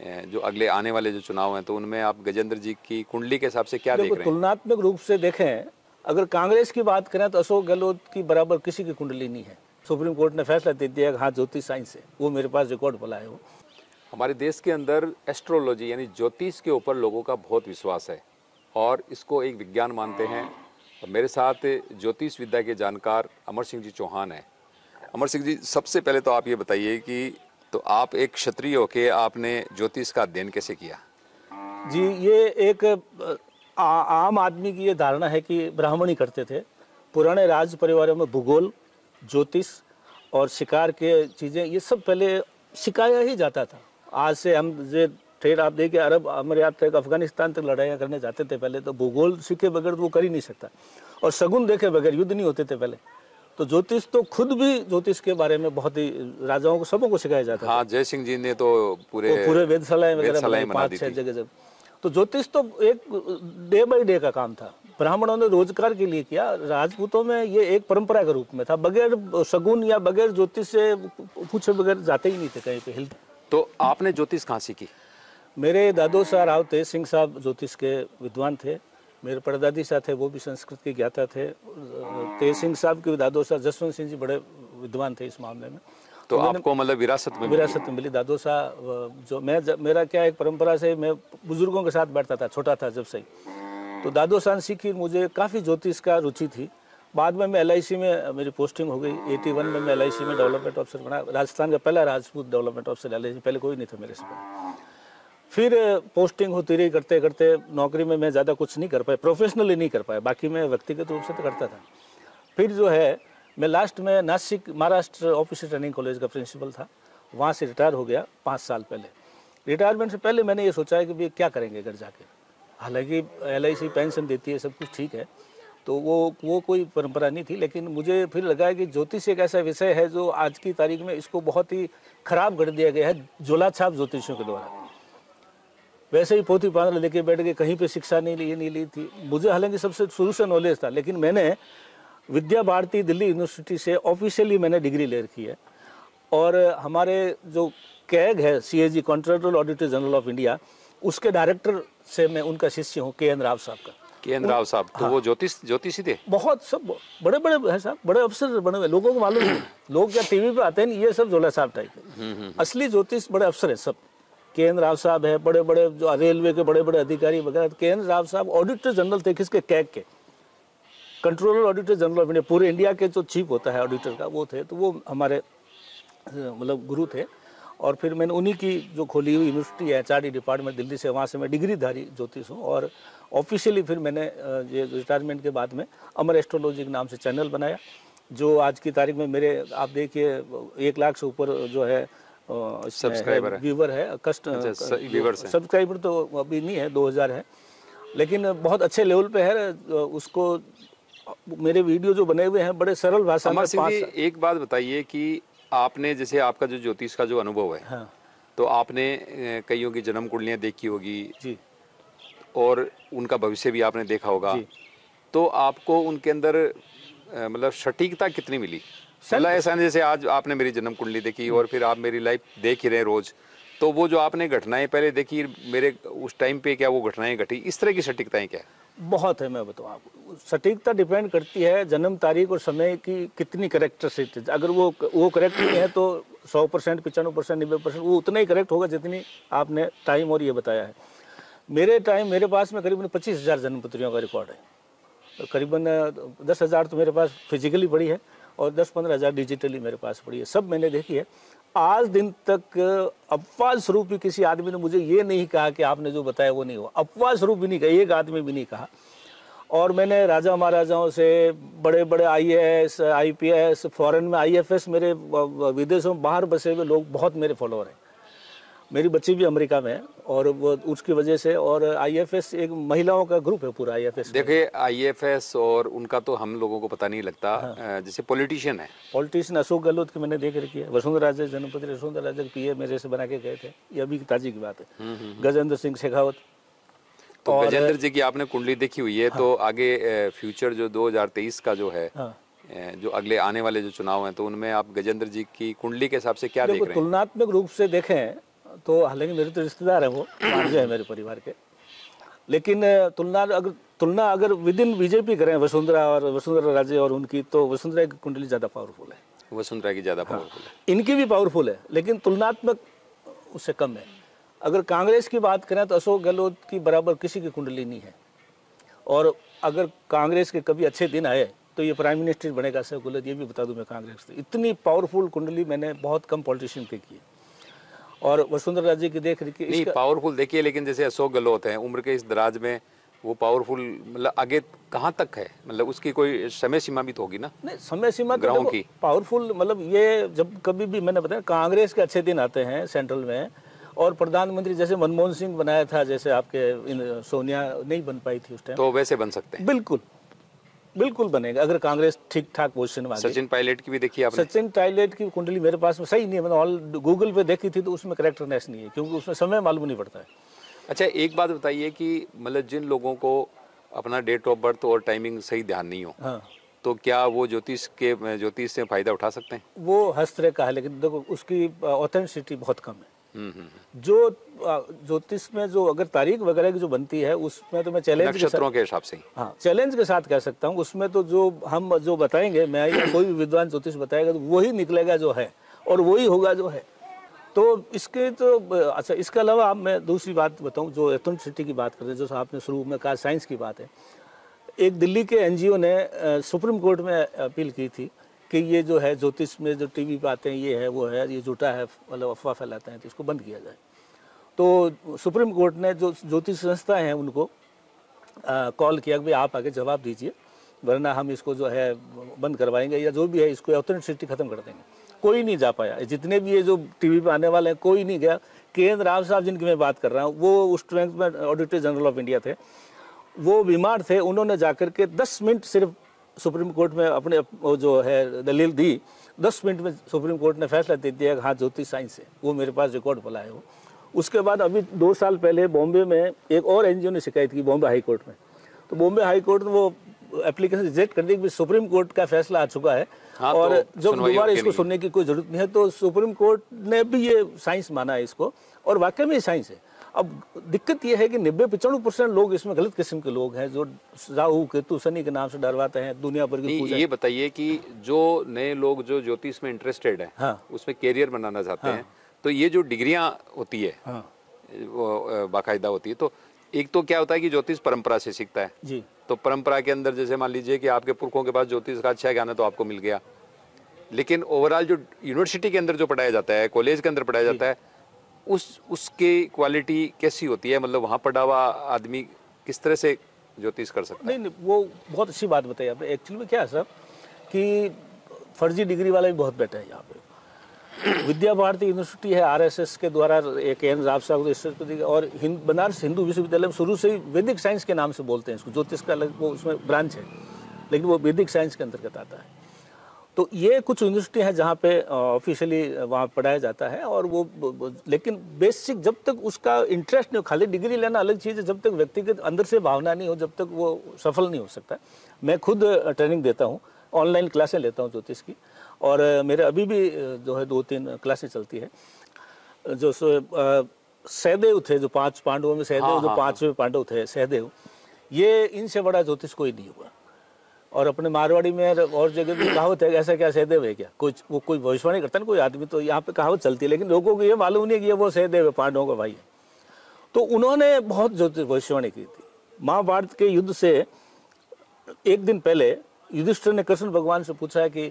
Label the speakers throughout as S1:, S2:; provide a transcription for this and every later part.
S1: जो अगले आने वाले जो चुनाव हैं तो उनमें आप गजेंद्र जी की कुंडली के हिसाब से क्या देख रहे हैं?
S2: तुलनात्मक रूप से देखें, अगर कांग्रेस की बात करें तो अशोक गहलोत की बराबर किसी की कुंडली नहीं है। सुप्रीम कोर्ट ने फैसला दे दिया कि हाँ ज्योतिष साइंस है, वो मेरे पास रिकॉर्ड पड़ा है। वो
S1: हमारे देश के अंदर एस्ट्रोलॉजी यानी ज्योतिष के ऊपर लोगों का बहुत विश्वास है और इसको एक विज्ञान मानते हैं। मेरे साथ ज्योतिष विद्या के जानकार अमर सिंह जी चौहान हैं। अमर सिंह जी, सबसे पहले तो आप ये बताइए कि तो आप एक क्षत्रिय होके आपने ज्योतिष का अध्ययन कैसे किया?
S2: जी, ये एक आम आदमी की ये धारणा है कि ब्राह्मण ही करते थे। पुराने राज परिवारों में भूगोल, ज्योतिष और शिकार के चीज़ें ये सब पहले सिखाया ही जाता था। आज से हम जो ट्रेड आप देखिए, अरब अमीरात तक, अफगानिस्तान तक लड़ाइयाँ करने जाते थे पहले, तो भूगोल सीखे बगैर वो कर ही नहीं सकता, और शगुन देखे बगैर युद्ध नहीं होते थे पहले। तो ज्योतिष तो खुद भी ज्योतिष के बारे में बहुत ही राजाओं को सबों को सिखाया जाता था।
S1: हाँ, जय सिंह जी ने तो पूरे
S2: वेधशालाएं वगैरह 5-6 जगह। तो ज्योतिष तो एक डे बाय डे का काम था। ब्राह्मणों ने रोजगार के लिए किया, राजपूतों में ये एक परंपरा के रूप में था। बगैर शगुन या बगैर ज्योतिष से पूछे बगैर जाते ही नहीं थे कहीं पे।
S1: तो आपने ज्योतिष कहाँ सीखी?
S2: मेरे दादो साहब राव तेज सिंह साहब ज्योतिष के विद्वान थे। मेरे परदादी साहब थे, वो भी संस्कृत के ज्ञाता थे। तेज सिंह साहब के दादो साहब जसवंत सिंह जी बड़े विद्वान थे इस मामले में।
S1: तो आपको मतलब विरासत में
S2: मिली। दादो साहब जो मेरा क्या एक परंपरा से मैं बुजुर्गों के साथ बैठता था, छोटा था जब से ही। तो दादो साहब सीखी, मुझे काफ़ी ज्योतिष का रुचि थी। बाद में मैं LIC में मेरी पोस्टिंग हो गई। 81 में मैं LIC में डेवलपमेंट ऑफिसर बना, राजस्थान का पहला राजपूत डेवलपमेंट ऑफिसर LIC, पहले कोई नहीं था मेरे से पहले। फिर पोस्टिंग होती रही, करते करते नौकरी में मैं ज़्यादा कुछ नहीं कर पाया, प्रोफेशनली नहीं कर पाया, बाकी मैं व्यक्तिगत रूप से तो करता था। फिर जो है मैं लास्ट में Nashik Maharashtra officer training college का प्रिंसिपल था, वहाँ से रिटायर हो गया 5 साल पहले। रिटायरमेंट से पहले मैंने ये सोचा है कि भाई क्या करेंगे घर जाके। हालांकि LIC पेंशन देती है, सब कुछ ठीक है, तो वो कोई परंपरा नहीं थी। लेकिन मुझे फिर लगा कि ज्योतिष एक ऐसा विषय है जो आज की तारीख में इसको बहुत ही खराब कर दिया गया है झोला छाप ज्योतिषियों के द्वारा। वैसे ही पोथी पांदर लेके बैठ के कहीं पे शिक्षा नहीं ली थी। मुझे हालांकि सबसे शुरू से नॉलेज था, लेकिन मैंने विद्या भारती दिल्ली यूनिवर्सिटी से ऑफिशियली मैंने डिग्री ले रखी है। और हमारे जो कैग है, CAG contractual auditor general of India, उसके डायरेक्टर से मैं उनका शिष्य हूँ, KN राव साहब का।
S1: KN राव साहब तो हाँ। वो ज्योतिषी थे, बहुत
S2: सब बड़े है साहब, बड़े अफसर बने हुए, लोगों को मालूम नहीं। लोग क्या टीवी पे आते हैं, ये सब झोला साहब टाइप। असली ज्योतिष बड़े अफसर है सब। KN राव साहब है, बड़े बड़े जो रेलवे के बड़े बड़े अधिकारी वगैरह। KN राव साहब ऑडिटर जनरल थे, किसके? कैग के, controller auditor general of India, पूरे इंडिया के जो चीफ होता है ऑडिटर का, वो थे। तो वो हमारे मतलब गुरु थे। और फिर मैंने उन्हीं की जो खोली हुई यूनिवर्सिटी है HRD डिपार्टमेंट दिल्ली से, वहाँ से मैं डिग्रीधारी ज्योतिष हूँ। और ऑफिशियली फिर मैंने ये रिटायरमेंट के बाद में अमर एस्ट्रोलॉजी के नाम से चैनल बनाया, जो आज की तारीख में मेरे आप देखिए 1 लाख से ऊपर जो है
S1: सब्सक्राइबर
S2: व्यूवर है। सब्सक्राइबर तो अभी नहीं है, 2000 है, लेकिन बहुत अच्छे लेवल पे है। उसको मेरे वीडियो जो बने हुए हैं बड़े सरल भाषा में।
S1: एक बात बताइए कि आपने जैसे आपका जो ज्योतिष का जो अनुभव है, हाँ। तो आपने कईयों की जन्म कुंडलियां देखी होगी जी, और उनका भविष्य भी आपने देखा होगा, तो आपको उनके अंदर मतलब सटीकता कितनी मिली? मतलब ऐसा नहीं जैसे आज आपने मेरी जन्म कुंडली देखी और फिर आप मेरी लाइफ देख ही रहे रोज, तो वो जो आपने घटनाएं पहले देखी, मेरे उस टाइम पे क्या वो घटनाएं घटी, इस तरह की सटीकताएं क्या है?
S2: बहुत है, मैं बताऊँ आपको। सटीकता डिपेंड करती है जन्म तारीख और समय की कितनी करेक्टरिस्टिक। अगर वो करेक्ट नहीं है तो 100%, 95%, 90% वो उतना ही करेक्ट होगा जितनी आपने टाइम और ये बताया है। मेरे पास में करीबन 25,000 जन्मपत्रियों का रिकॉर्ड है। तो करीबन 10,000 तो मेरे पास फिजिकली पड़ी है और 10-15 हज़ार डिजिटली मेरे पास पड़ी है। सब मैंने देखी है। आज दिन तक अपवाद स्वरूप भी किसी आदमी ने मुझे ये नहीं कहा कि आपने जो बताया वो नहीं हुआ। अपवाद स्वरूप भी नहीं कहा, एक आदमी भी नहीं कहा। और मैंने राजा महाराजाओं से, बड़े बड़े IAS, IPS, फॉरेन में IFS, मेरे विदेशों में बाहर बसे हुए लोग बहुत मेरे फॉलोअर हैं। मेरी बच्ची भी अमेरिका में है और वो उसकी वजह से। और IFS एक महिलाओं का ग्रुप है पूरा। IFS
S1: देखिए, IFS और उनका तो हम लोगों को पता नहीं लगता। हाँ। जैसे पॉलिटिशियन
S2: अशोक गहलोत की मैंने देख रखी है। वसुंधरा राजे जन्मपति वसुंधरा राजे के PA मेरे से बना के गए थे, ये अभी ताजी की बात है। गजेंद्र सिंह शेखावत।
S1: तो गजेंद्र जी की आपने कुंडली देखी हुई है। हाँ। तो आगे फ्यूचर जो 2023 का जो है, हाँ। जो अगले आने वाले जो चुनाव हैं, तो उनमें आप गजेंद्र जी की कुंडली के हिसाब से क्या देख रहे हैं?
S2: तुलनात्मक रूप से देखें, तो हालांकि मेरे तो रिश्तेदार हैं, वो भांजे हैं मेरे परिवार के, लेकिन तुलना अगर विद इन बीजेपी करें वसुंधरा राजे और उनकी, तो वसुंधरा की कुंडली ज़्यादा पावरफुल है।
S1: वसुंधरा की ज़्यादा पावरफुल है।
S2: इनकी भी पावरफुल है, लेकिन तुलनात्मक उससे कम है। अगर कांग्रेस की बात करें तो अशोक गहलोत की बराबर किसी की कुंडली नहीं है। और अगर कांग्रेस के कभी अच्छे दिन आए तो ये प्राइम मिनिस्टर बनेगा अशोक गहलोत, ये भी बता दूं मैं कांग्रेस से। इतनी पावरफुल कुंडली मैंने बहुत कम पॉलिटिशियन की है। और वसुंधरा राजे की देख रही
S1: नहीं पावरफुल देखिए, लेकिन जैसे अशोक गहलोत हैं, उम्र के इस दराज में वो पावरफुल मतलब आगे कहाँ तक है, मतलब उसकी कोई समय सीमा भी तो होगी ना?
S2: नहीं, समय सीमा तो की पावरफुल मतलब ये जब कभी भी मैंने बताया कांग्रेस के अच्छे दिन आते हैं सेंट्रल में, और प्रधानमंत्री जैसे मनमोहन सिंह बनाया था, जैसे आपके सोनिया नहीं बन पाई थी उस टाइम,
S1: तो वैसे बन सकते हैं।
S2: बिल्कुल बिल्कुल बनेगा अगर कांग्रेस ठीक ठाक पोजीशन में आ गई।
S1: सचिन पायलट की भी देखी आपने?
S2: सचिन पायलट की कुंडली मेरे पास में सही नहीं है, मैंने ऑल गूगल पे देखी थी, तो उसमें करेक्टरनेस नहीं है, क्योंकि उसमें समय मालूम नहीं पड़ता है।
S1: अच्छा एक बात बताइए कि मतलब जिन लोगों को अपना डेट ऑफ बर्थ और टाइमिंग सही ध्यान नहीं हो, हाँ, तो क्या वो ज्योतिष से फायदा उठा सकते हैं?
S2: वो हर तरह का है, लेकिन देखो उसकी ऑथेंटिसिटी बहुत कम है। जो ज्योतिष में जो अगर तारीख वगैरह की जो बनती है उसमें तो मैं चैलेंज
S1: नक्षत्रों के हिसाब से,
S2: हाँ चैलेंज के साथ कह सकता हूँ, उसमें तो जो हम जो बताएंगे, मैं या कोई भी विद्वान ज्योतिष बताएगा तो वही निकलेगा जो है, और वही होगा जो है। तो इसके तो अच्छा, इसके अलावा आप मैं दूसरी बात बताऊँ, जो ऑथेंटिसिटी की बात करते हैं, जो आपने शुरू में कहा साइंस की बात है। एक दिल्ली के एनजीओ ने सुप्रीम कोर्ट में अपील की थी कि ये जो है ज्योतिष में जो टीवी पे आते हैं, ये है वो है, ये झूठा है, मतलब अफवाह फैलाते हैं, तो इसको बंद किया जाए। तो सुप्रीम कोर्ट ने जो ज्योतिष संस्थाएं हैं उनको कॉल किया कि भाई आप आगे जवाब दीजिए, वरना हम इसको जो है बंद करवाएंगे, या जो भी है इसको ऑथेंटिसिटी खत्म कर देंगे। कोई नहीं जा पाया, जितने भी ये जो टीवी पे आने वाले हैं कोई नहीं गया। के.एन. राव साहब जिनकी मैं बात कर रहा हूँ, वो उस टाइम में ऑडिटर जनरल ऑफ इंडिया थे, वो बीमार थे, उन्होंने जाकर के 10 मिनट सिर्फ सुप्रीम कोर्ट में अपने वो जो है दलील दी, 10 मिनट में सुप्रीम कोर्ट ने फैसला दे दिया कि हाँ ज्योतिष साइंस है। वो मेरे पास रिकॉर्ड पड़ा है वो। उसके बाद अभी 2 साल पहले बॉम्बे में एक और एनजीओ ने शिकायत की बॉम्बे हाई कोर्ट में, तो बॉम्बे हाई कोर्ट ने वो एप्लीकेशन रिजेक्ट कर दी कि सुप्रीम कोर्ट का फैसला आ चुका है, हाँ, और तो जब दोबारा इसको सुनने की कोई जरूरत नहीं है। तो सुप्रीम कोर्ट ने भी ये साइंस माना है इसको, और वाकई में साइंस है। अब दिक्कत यह है कि 90-95% लोग इसमें गलत किस्म के लोग हैं, जो राहु केतु शनि के नाम से डरवाते हैं दुनिया भर की पूजा।
S1: ये बताइए कि जो नए लोग जो ज्योतिष में इंटरेस्टेड है, हाँ, उसमें कैरियर बनाना चाहते हैं, तो ये जो डिग्रियां होती है, हाँ, वो बाकायदा होती है, तो एक तो क्या होता है कि ज्योतिष परंपरा से सीखता है जी, तो परंपरा के अंदर जैसे मान लीजिए कि आपके पुरखों के पास ज्योतिष का अच्छा ज्ञान है तो आपको मिल गया, लेकिन ओवरऑल जो यूनिवर्सिटी के अंदर जो पढ़ाया जाता है, कॉलेज के अंदर पढ़ाया जाता है, उसकी क्वालिटी कैसी होती है? मतलब वहाँ पढ़ा हुआ आदमी किस तरह से ज्योतिष कर सकता है?
S2: नहीं, वो बहुत अच्छी बात बताई आपने। एक्चुअली में क्या है सर कि फर्जी डिग्री वाला भी बहुत बैठा है यहाँ पे। विद्या भारती यूनिवर्सिटी है, आरएसएस के द्वारा के.एन. राव साहब, और बनारस हिंदू विश्वविद्यालय में शुरू से ही वैदिक साइंस के नाम से बोलते हैं इसको। ज्योतिष का अलग वो उसमें ब्रांच है, लेकिन वो वैदिक साइंस के अंतर्गत आता है। तो ये कुछ यूनिवर्सिटी हैं जहाँ पे ऑफिशियली वहाँ पढ़ाया जाता है, और वो लेकिन बेसिक जब तक उसका इंटरेस्ट नहीं हो, खाली डिग्री लेना अलग चीज़ है, जब तक व्यक्ति के अंदर से भावना नहीं हो, जब तक वो सफल नहीं हो सकता। मैं खुद ट्रेनिंग देता हूँ, ऑनलाइन क्लासें लेता हूँ ज्योतिष की, और मेरे अभी भी जो है 2-3 क्लासें चलती है। जो सहदेव थे, जो 5 पांडवों में सहदेव, हाँ, जो 5वें पांडव थे सहदेव, ये इनसे बड़ा ज्योतिष कोई नहीं हुआ। और अपने मारवाड़ी में और जगह भी कहावत है, ऐसा क्या सहदेव है क्या, वो कोई भविष्यवाणी करता है ना कोई आदमी, तो यहाँ पे कहावत चलती है, लेकिन लोगों को ये मालूम नहीं है कि ये वो सहदेव है, पांडवों का भाई है। तो उन्होंने बहुत ज्योतिष भविष्यवाणी की थी। महाभारत के युद्ध से एक दिन पहले युधिष्ठिर ने कृष्ण भगवान से पूछा है कि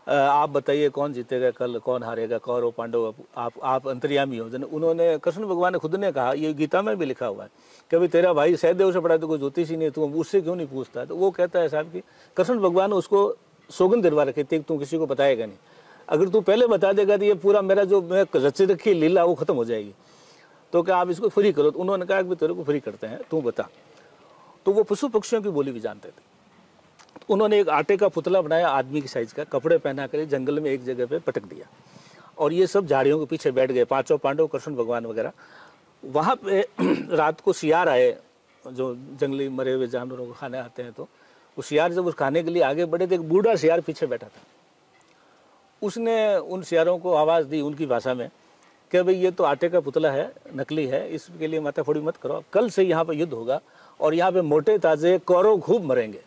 S2: आप बताइए कौन जीतेगा कल, कौन हारेगा, कौरव पांडव, आप अंतर्यामी हो। उन्होंने कृष्ण भगवान ने खुद ने कहा, ये गीता में भी लिखा हुआ है, कि भाई तेरा भाई सहदेव से पढ़ा तो कोई ज्योतिष ही नहीं, तू उससे क्यों नहीं पूछता है। तो वो कहता है साहब कि कृष्ण भगवान ने उसको सौगंध दिलवा रखी थी, तू किसी को बताएगा नहीं, अगर तू पहले बता देगा तो ये पूरा मेरा जो मैं रची रखी लीला वो खत्म हो जाएगी, तो क्या आप इसको फ्री करो। तो उन्होंने कहा कि तेरे को फ्री करते हैं, तू बता। तो वो पशु पक्षियों की बोली भी जानते थे। उन्होंने एक आटे का पुतला बनाया आदमी की साइज का, कपड़े पहना कर जंगल में एक जगह पे पटक दिया, और ये सब झाड़ियों के पीछे बैठ गए, 5 पांडव, कृष्ण भगवान वगैरह। वहाँ पे रात को शियार आए, जो जंगली मरे हुए जानवरों को खाने आते हैं, तो वो शियार जब उस खाने के लिए आगे बढ़े तो एक बूढ़ा शियार पीछे बैठा था। उसने उन शियारों को आवाज़ दी उनकी भाषा में कि भाई ये तो आटे का पुतला है, नकली है, इसके लिए माथाफोड़ी मत करो, कल से यहाँ पे युद्ध होगा और यहाँ पे मोटे ताजे कौरव खूब मरेंगे,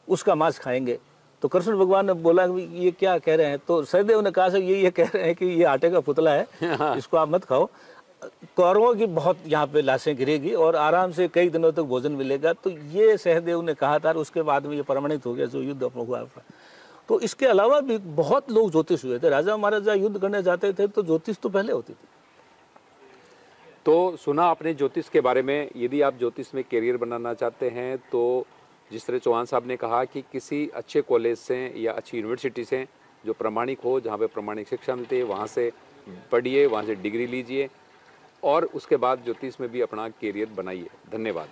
S2: उसका मांस खाएंगे। तो कृष्ण भगवान ने बोला कि ये क्या कह रहे हैं, तो सहदेव ने कहा ये कह रहे हैं कि ये आटे का पुतला है, इसको आप मत खाओ, कौरवों की बहुत यहाँ पे लाशें गिरेगी और आराम से कई दिनों तक भोजन मिलेगा। तो ये सहदेव ने कहा था, उसके बाद में ये प्रमाणित हो गया जो युद्ध हुआ। तो इसके अलावा भी बहुत लोग ज्योतिष हुए थे, राजा महाराजा युद्ध करने जाते थे तो ज्योतिष तो पहले होती थी।
S1: तो सुना आपने ज्योतिष के बारे में, यदि आप ज्योतिष में करियर बनाना चाहते हैं तो जिस तरह चौहान साहब ने कहा कि किसी अच्छे कॉलेज से या अच्छी यूनिवर्सिटी से जो प्रामाणिक हो, जहाँ पे प्रामाणिक शिक्षा मिलती है, वहाँ से पढ़िए, वहाँ से डिग्री लीजिए और उसके बाद ज्योतिष में भी अपना करियर बनाइए। धन्यवाद।